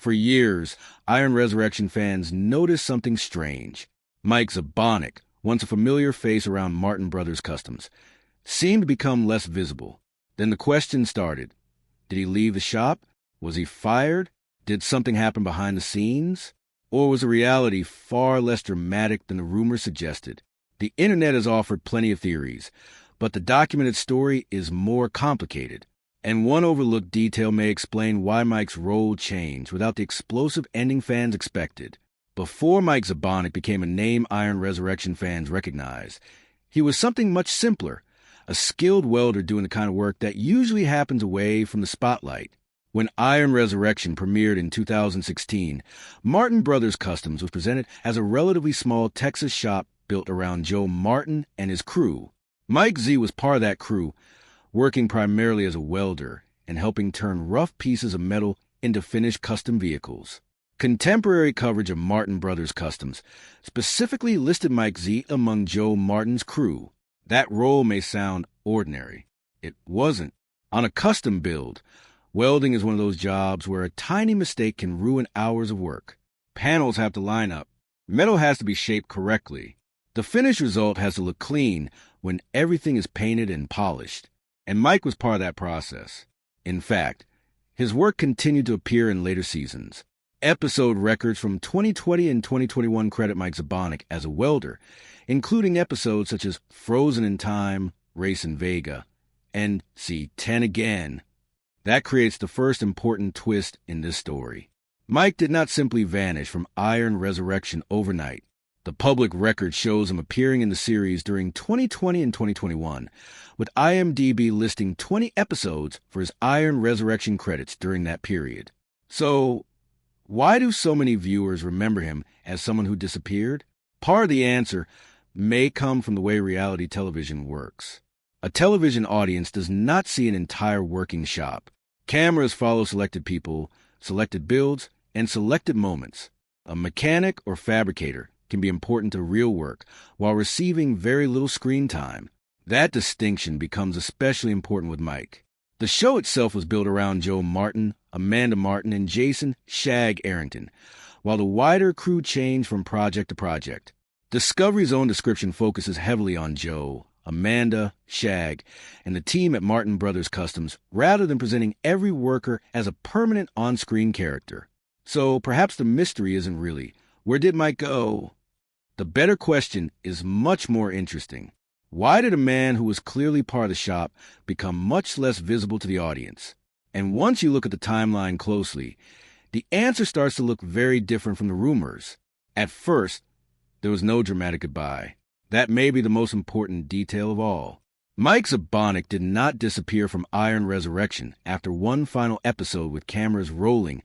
For years, Iron Resurrection fans noticed something strange. Mike Zabonik, once a familiar face around Martin Brothers Customs, seemed to become less visible. Then the question started. Did he leave the shop? Was he fired? Did something happen behind the scenes? Or was the reality far less dramatic than the rumors suggested? The internet has offered plenty of theories, but the documented story is more complicated. And one overlooked detail may explain why Mike's role changed without the explosive ending fans expected. Before Mike Zabonik became a name Iron Resurrection fans recognized, he was something much simpler, a skilled welder doing the kind of work that usually happens away from the spotlight. When Iron Resurrection premiered in 2016, Martin Brothers Customs was presented as a relatively small Texas shop built around Joe Martin and his crew. Mike Z was part of that crew, working primarily as a welder and helping turn rough pieces of metal into finished custom vehicles. Contemporary coverage of Martin Brothers Customs specifically listed Mike Z among Joe Martin's crew. That role may sound ordinary. It wasn't. On a custom build, welding is one of those jobs where a tiny mistake can ruin hours of work. Panels have to line up. Metal has to be shaped correctly. The finished result has to look clean when everything is painted and polished. And Mike was part of that process. In fact, his work continued to appear in later seasons. Episode records from 2020 and 2021 credit Mike Zabonik as a welder, including episodes such as Frozen in Time, Race in Vega, and See 10 Again. That creates the first important twist in this story. Mike did not simply vanish from Iron Resurrection overnight. The public record shows him appearing in the series during 2020 and 2021, with IMDb listing 20 episodes for his Iron Resurrection credits during that period. So, why do so many viewers remember him as someone who disappeared? Part of the answer may come from the way reality television works. A television audience does not see an entire working shop. Cameras follow selected people, selected builds, and selected moments. A mechanic or fabricator can be important to real work while receiving very little screen time. That distinction becomes especially important with Mike. The show itself was built around Joe Martin, Amanda Martin, and Jason "Shag" Arrington, while the wider crew changed from project to project. Discovery's own description focuses heavily on Joe, Amanda, Shag, and the team at Martin Brothers Customs rather than presenting every worker as a permanent on-screen character. So perhaps the mystery isn't really, where did Mike go? The better question is much more interesting. Why did a man who was clearly part of the shop become much less visible to the audience? And once you look at the timeline closely, the answer starts to look very different from the rumors. At first, there was no dramatic goodbye. That may be the most important detail of all. Mike Zabonik did not disappear from Iron Resurrection after one final episode with cameras rolling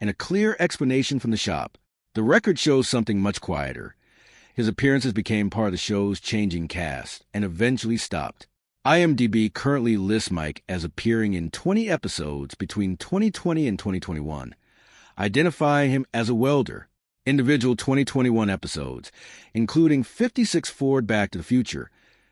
and a clear explanation from the shop. The record shows something much quieter. His appearances became part of the show's changing cast and eventually stopped. IMDb currently lists Mike as appearing in 20 episodes between 2020 and 2021, identifying him as a welder. Individual 2021 episodes, including 56 Ford Back to the Future,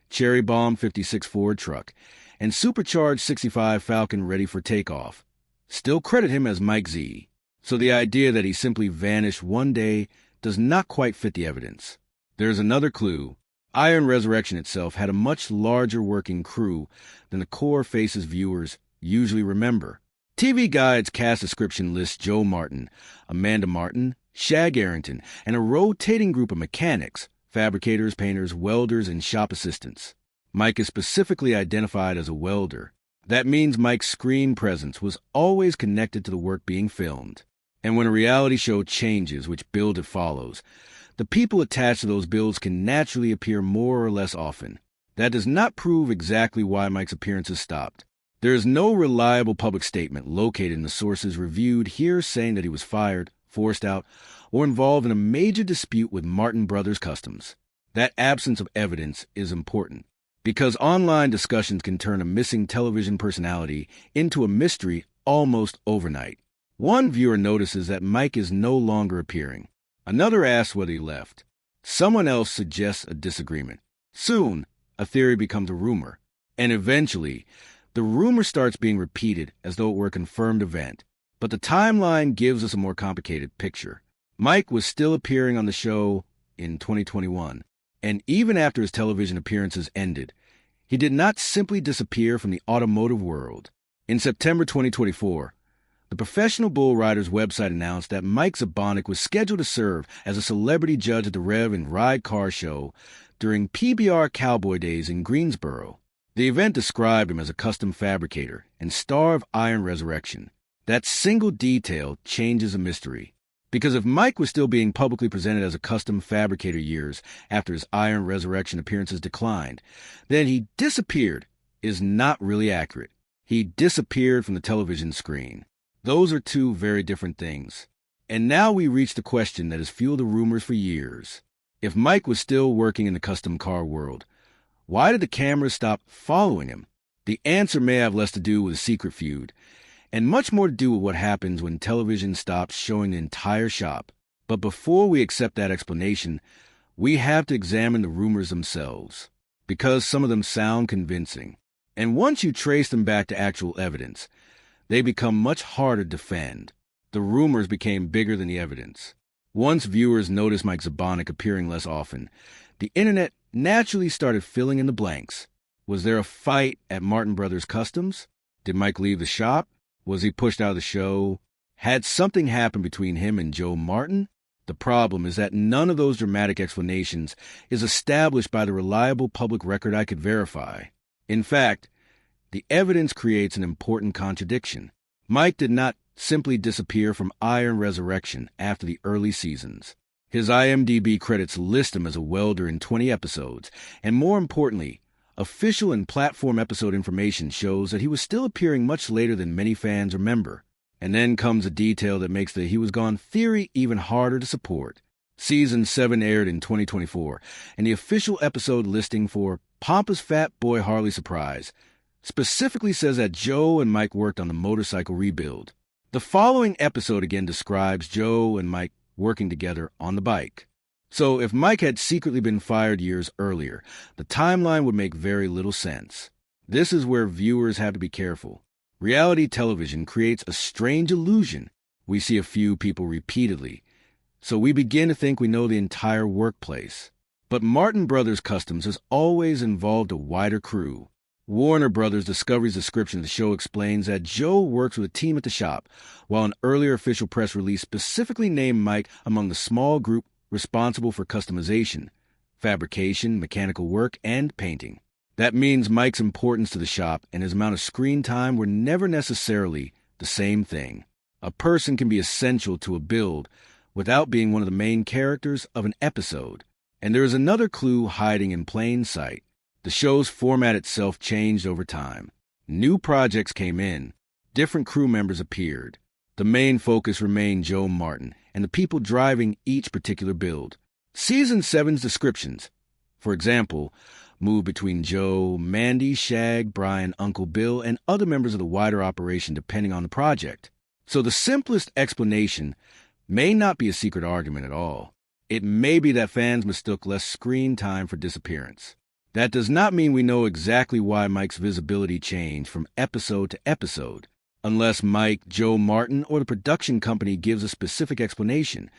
Cherry Bomb 56 Ford Truck, and Supercharged 65 Falcon Ready for Takeoff, still credit him as Mike Z. So the idea that he simply vanished one day does not quite fit the evidence. There's another clue. Iron Resurrection itself had a much larger working crew than the core faces viewers usually remember. TV Guide's cast description lists Joe Martin, Amanda Martin, Shag Arrington, and a rotating group of mechanics, fabricators, painters, welders, and shop assistants. Mike is specifically identified as a welder. That means Mike's screen presence was always connected to the work being filmed. And when a reality show changes which build it follows, the people attached to those builds can naturally appear more or less often. That does not prove exactly why Mike's appearances stopped. There is no reliable public statement located in the sources reviewed here saying that he was fired, forced out, or involved in a major dispute with Martin Brothers Customs. That absence of evidence is important, because online discussions can turn a missing television personality into a mystery almost overnight. One viewer notices that Mike is no longer appearing. Another asks whether he left. Someone else suggests a disagreement. Soon, a theory becomes a rumor, and eventually, the rumor starts being repeated as though it were a confirmed event. But the timeline gives us a more complicated picture. Mike was still appearing on the show in 2021, and even after his television appearances ended, he did not simply disappear from the automotive world. In September 2024, the Professional Bull Riders website announced that Mike Zabonik was scheduled to serve as a celebrity judge at the Rev and Ride Car Show during PBR Cowboy Days in Greensboro. The event described him as a custom fabricator and star of Iron Resurrection. That single detail changes a mystery. Because if Mike was still being publicly presented as a custom fabricator years after his Iron Resurrection appearances declined, then he disappeared is not really accurate. He disappeared from the television screen. Those are two very different things. And now we reach the question that has fueled the rumors for years. If Mike was still working in the custom car world, why did the cameras stop following him? The answer may have less to do with a secret feud, and much more to do with what happens when television stops showing the entire shop. But before we accept that explanation, we have to examine the rumors themselves, because some of them sound convincing. And once you trace them back to actual evidence, they become much harder to defend. The rumors became bigger than the evidence. Once viewers noticed Mike Zabonik appearing less often, the internet naturally started filling in the blanks. Was there a fight at Martin Brothers Customs? Did Mike leave the shop? Was he pushed out of the show? Had something happened between him and Joe Martin? The problem is that none of those dramatic explanations is established by the reliable public record I could verify. In fact, the evidence creates an important contradiction. Mike did not simply disappear from Iron Resurrection after the early seasons. His IMDb credits list him as a welder in 20 episodes, and more importantly, official and platform episode information shows that he was still appearing much later than many fans remember. And then comes a detail that makes the "he was gone" theory even harder to support. Season 7 aired in 2024, and the official episode listing for Pompous Fat Boy Harley Surprise specifically says that Joe and Mike worked on the motorcycle rebuild. The following episode again describes Joe and Mike working together on the bike. So if Mike had secretly been fired years earlier, the timeline would make very little sense. This is where viewers have to be careful. Reality television creates a strange illusion. We see a few people repeatedly, so we begin to think we know the entire workplace. But Martin Brothers Customs has always involved a wider crew. Warner Brothers Discovery's description of the show explains that Joe works with a team at the shop, while an earlier official press release specifically named Mike among the small group responsible for customization, fabrication, mechanical work, and painting. That means Mike's importance to the shop and his amount of screen time were never necessarily the same thing. A person can be essential to a build without being one of the main characters of an episode. And there is another clue hiding in plain sight. The show's format itself changed over time. New projects came in, different crew members appeared. The main focus remained Joe Martin and the people driving each particular build. Season 7's descriptions, for example, moved between Joe, Mandy, Shag, Brian, Uncle Bill, and other members of the wider operation depending on the project. So the simplest explanation may not be a secret argument at all. It may be that fans mistook less screen time for disappearance. That does not mean we know exactly why Mike's visibility changed from episode to episode. Unless Mike, Joe Martin, or the production company gives a specific explanation,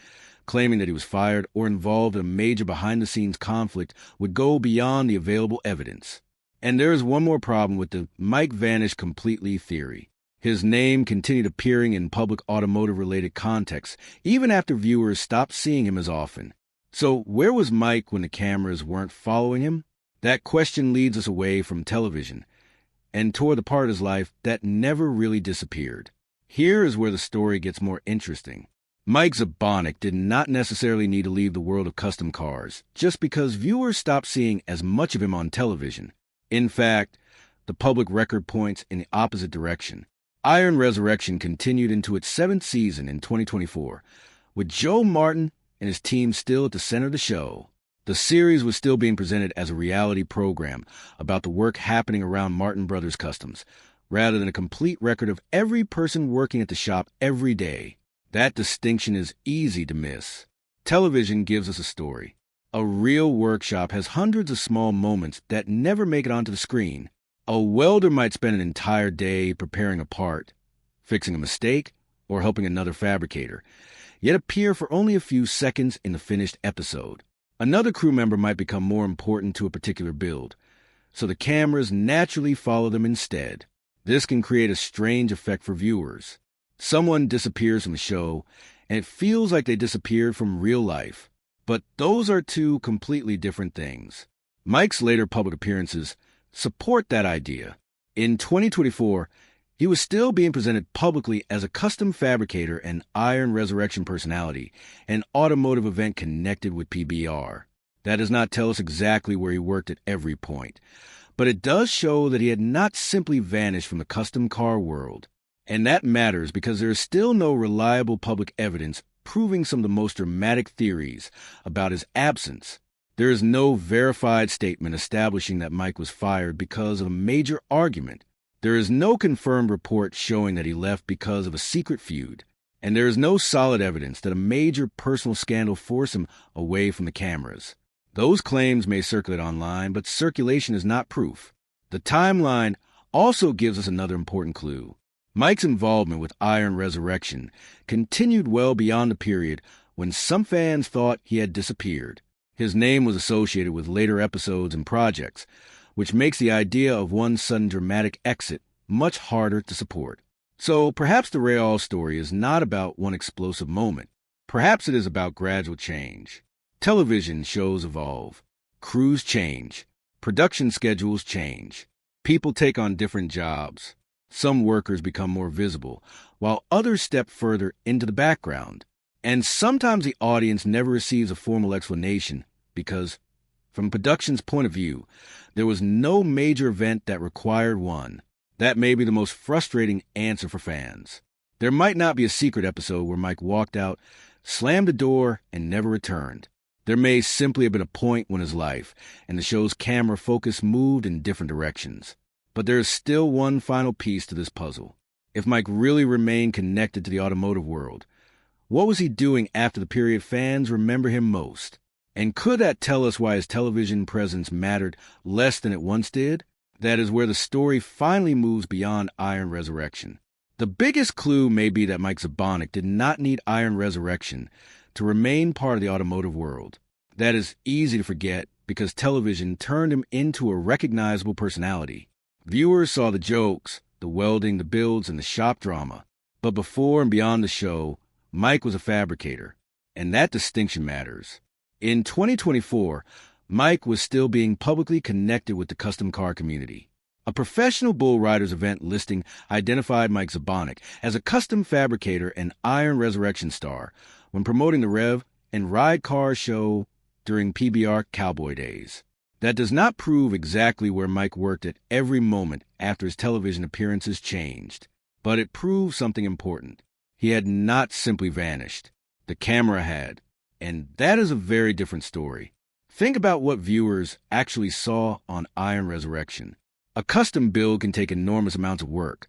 claiming that he was fired or involved in a major behind-the-scenes conflict would go beyond the available evidence. And there is one more problem with the Mike vanished completely theory. His name continued appearing in public automotive-related contexts, even after viewers stopped seeing him as often. So where was Mike when the cameras weren't following him? That question leads us away from television and toward the part of his life that never really disappeared. Here is where the story gets more interesting. Mike Zabonik did not necessarily need to leave the world of custom cars just because viewers stopped seeing as much of him on television. In fact, the public record points in the opposite direction. Iron Resurrection continued into its 7th season in 2024, with Joe Martin and his team still at the center of the show. The series was still being presented as a reality program about the work happening around Martin Brothers Customs, rather than a complete record of every person working at the shop every day. That distinction is easy to miss. Television gives us a story. A real workshop has hundreds of small moments that never make it onto the screen. A welder might spend an entire day preparing a part, fixing a mistake, or helping another fabricator, yet appear for only a few seconds in the finished episode. Another crew member might become more important to a particular build, so the cameras naturally follow them instead. This can create a strange effect for viewers. Someone disappears from the show, and it feels like they disappeared from real life. But those are two completely different things. Mike's later public appearances support that idea. In 2024, he was still being presented publicly as a custom fabricator and Iron Resurrection personality, an automotive event connected with PBR. That does not tell us exactly where he worked at every point, but it does show that he had not simply vanished from the custom car world. And that matters because there is still no reliable public evidence proving some of the most dramatic theories about his absence. There is no verified statement establishing that Mike was fired because of a major argument. There is no confirmed report showing that he left because of a secret feud. And there is no solid evidence that a major personal scandal forced him away from the cameras. Those claims may circulate online, but circulation is not proof. The timeline also gives us another important clue. Mike's involvement with Iron Resurrection continued well beyond the period when some fans thought he had disappeared. His name was associated with later episodes and projects, which makes the idea of one sudden dramatic exit much harder to support. So perhaps the Ray All story is not about one explosive moment. Perhaps it is about gradual change. Television shows evolve. Crews change. Production schedules change. People take on different jobs. Some workers become more visible, while others step further into the background. And sometimes the audience never receives a formal explanation because, from production's point of view, there was no major event that required one. That may be the most frustrating answer for fans. There might not be a secret episode where Mike walked out, slammed the door, and never returned. There may simply have been a point when his life and the show's camera focus moved in different directions. But there is still one final piece to this puzzle. If Mike really remained connected to the automotive world, what was he doing after the period fans remember him most? And could that tell us why his television presence mattered less than it once did? That is where the story finally moves beyond Iron Resurrection. The biggest clue may be that Mike Zabonik did not need Iron Resurrection to remain part of the automotive world. That is easy to forget because television turned him into a recognizable personality. Viewers saw the jokes, the welding, the builds, and the shop drama. But before and beyond the show, Mike was a fabricator, and that distinction matters. In 2024, Mike was still being publicly connected with the custom car community. A professional bull riders event listing identified Mike Zabonik as a custom fabricator and Iron Resurrection star when promoting the Rev and Ride Car show during PBR Cowboy Days. That does not prove exactly where Mike worked at every moment after his television appearances changed, but it proves something important. He had not simply vanished. The camera had, and that is a very different story. Think about what viewers actually saw on Iron Resurrection. A custom build can take enormous amounts of work,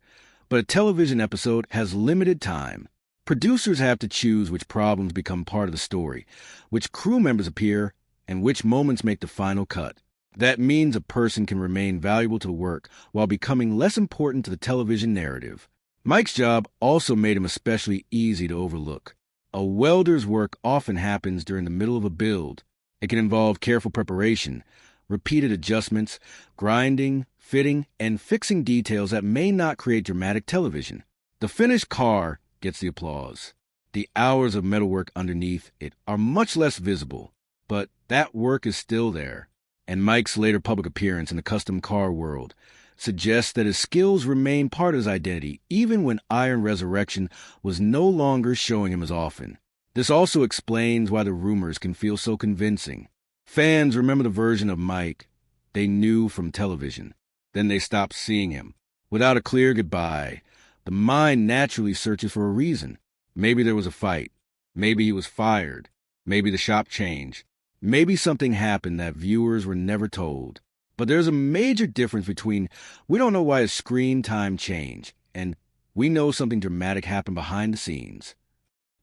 but a television episode has limited time. Producers have to choose which problems become part of the story, which crew members appear, and which moments make the final cut. That means a person can remain valuable to the work while becoming less important to the television narrative. Mike's job also made him especially easy to overlook. A welder's work often happens during the middle of a build. It can involve careful preparation, repeated adjustments, grinding, fitting, and fixing details that may not create dramatic television. The finished car gets the applause. The hours of metalwork underneath it are much less visible, but that work is still there. And Mike's later public appearance in the custom car world suggests that his skills remain part of his identity even when Iron Resurrection was no longer showing him as often. This also explains why the rumors can feel so convincing. Fans remember the version of Mike they knew from television. Then they stopped seeing him. Without a clear goodbye, the mind naturally searches for a reason. Maybe there was a fight. Maybe he was fired. Maybe the shop changed. Maybe something happened that viewers were never told. But there's a major difference between we don't know why his screen time changed and we know something dramatic happened behind the scenes.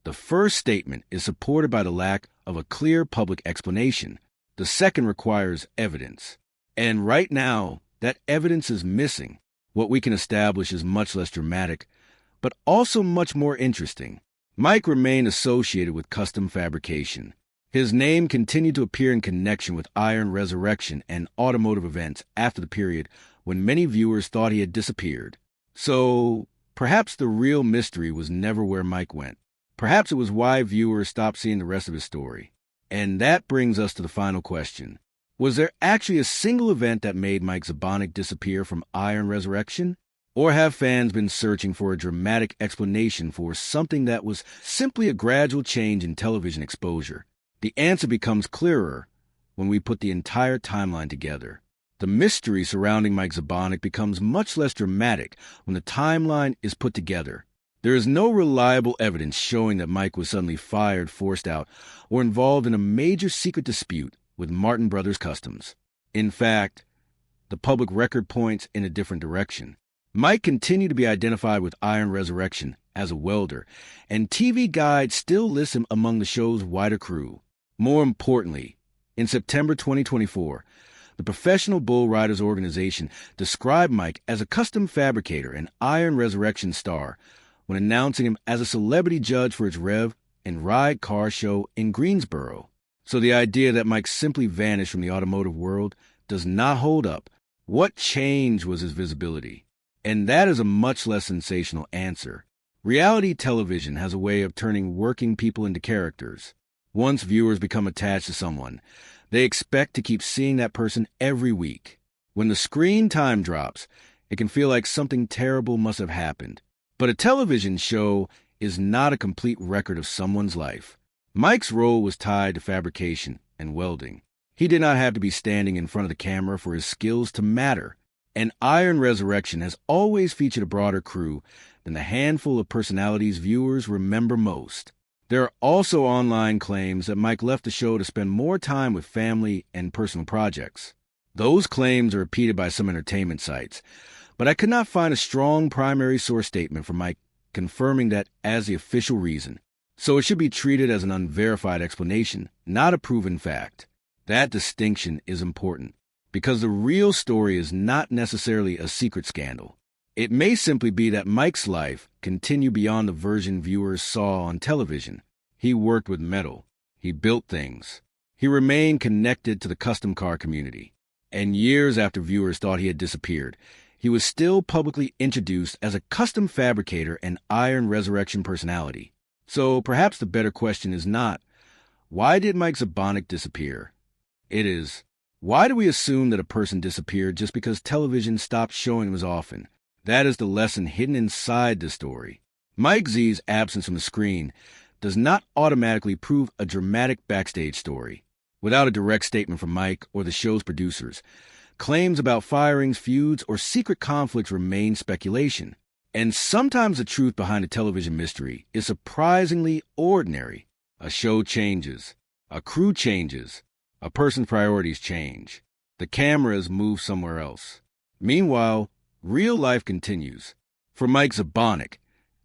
The first statement is supported by the lack of a clear public explanation. The second requires evidence. And right now, that evidence is missing. What we can establish is much less dramatic, but also much more interesting. Mike remained associated with custom fabrication. His name continued to appear in connection with Iron Resurrection and automotive events after the period when many viewers thought he had disappeared. So, perhaps the real mystery was never where Mike went. Perhaps it was why viewers stopped seeing the rest of his story. And that brings us to the final question. Was there actually a single event that made Mike Zabonik disappear from Iron Resurrection? Or have fans been searching for a dramatic explanation for something that was simply a gradual change in television exposure? The answer becomes clearer when we put the entire timeline together. The mystery surrounding Mike Zabonik becomes much less dramatic when the timeline is put together. There is no reliable evidence showing that Mike was suddenly fired, forced out, or involved in a major secret dispute with Martin Brothers Customs. In fact, the public record points in a different direction. Mike continued to be identified with Iron Resurrection as a welder, and TV Guide still lists him among the show's wider crew. More importantly, in September 2024, the Professional Bull Riders Organization described Mike as a custom fabricator and Iron Resurrection star when announcing him as a celebrity judge for its Rev and Ride car show in Greensboro. So the idea that Mike simply vanished from the automotive world does not hold up. What changed was his visibility. And that is a much less sensational answer. Reality television has a way of turning working people into characters. Once viewers become attached to someone, they expect to keep seeing that person every week. When the screen time drops, it can feel like something terrible must have happened. But a television show is not a complete record of someone's life. Mike's role was tied to fabrication and welding. He did not have to be standing in front of the camera for his skills to matter. And Iron Resurrection has always featured a broader crew than the handful of personalities viewers remember most. There are also online claims that Mike left the show to spend more time with family and personal projects. Those claims are repeated by some entertainment sites, but I could not find a strong primary source statement from Mike confirming that as the official reason. So it should be treated as an unverified explanation, not a proven fact. That distinction is important, because the real story is not necessarily a secret scandal. It may simply be that Mike's life continued beyond the version viewers saw on television. He worked with metal. He built things. He remained connected to the custom car community. And years after viewers thought he had disappeared, he was still publicly introduced as a custom fabricator and Iron Resurrection personality. So perhaps the better question is not, why did Mike Zabonik disappear? It is, why do we assume that a person disappeared just because television stopped showing him as often? That is the lesson hidden inside the story. Mike Z's absence from the screen does not automatically prove a dramatic backstage story. Without a direct statement from Mike or the show's producers, claims about firings, feuds, or secret conflicts remain speculation. And sometimes the truth behind a television mystery is surprisingly ordinary. A show changes. A crew changes. A person's priorities change. The cameras move somewhere else. Meanwhile, real life continues. For Mike Zabonik,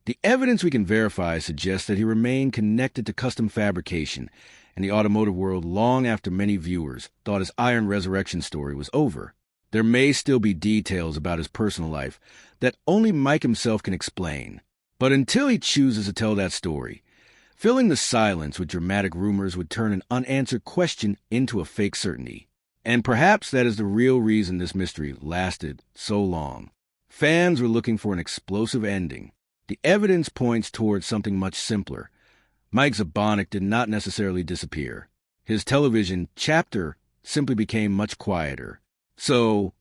the evidence we can verify suggests that he remained connected to custom fabrication and the automotive world long after many viewers thought his Iron Resurrection story was over. There may still be details about his personal life that only Mike himself can explain. But until he chooses to tell that story, filling the silence with dramatic rumors would turn an unanswered question into a fake certainty. And perhaps that is the real reason this mystery lasted so long. Fans were looking for an explosive ending. The evidence points towards something much simpler. Mike Zabonik did not necessarily disappear. His television chapter simply became much quieter. So,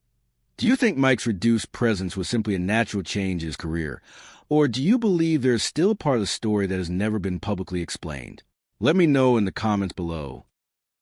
do you think Mike's reduced presence was simply a natural change in his career? Or do you believe there is still a part of the story that has never been publicly explained? Let me know in the comments below.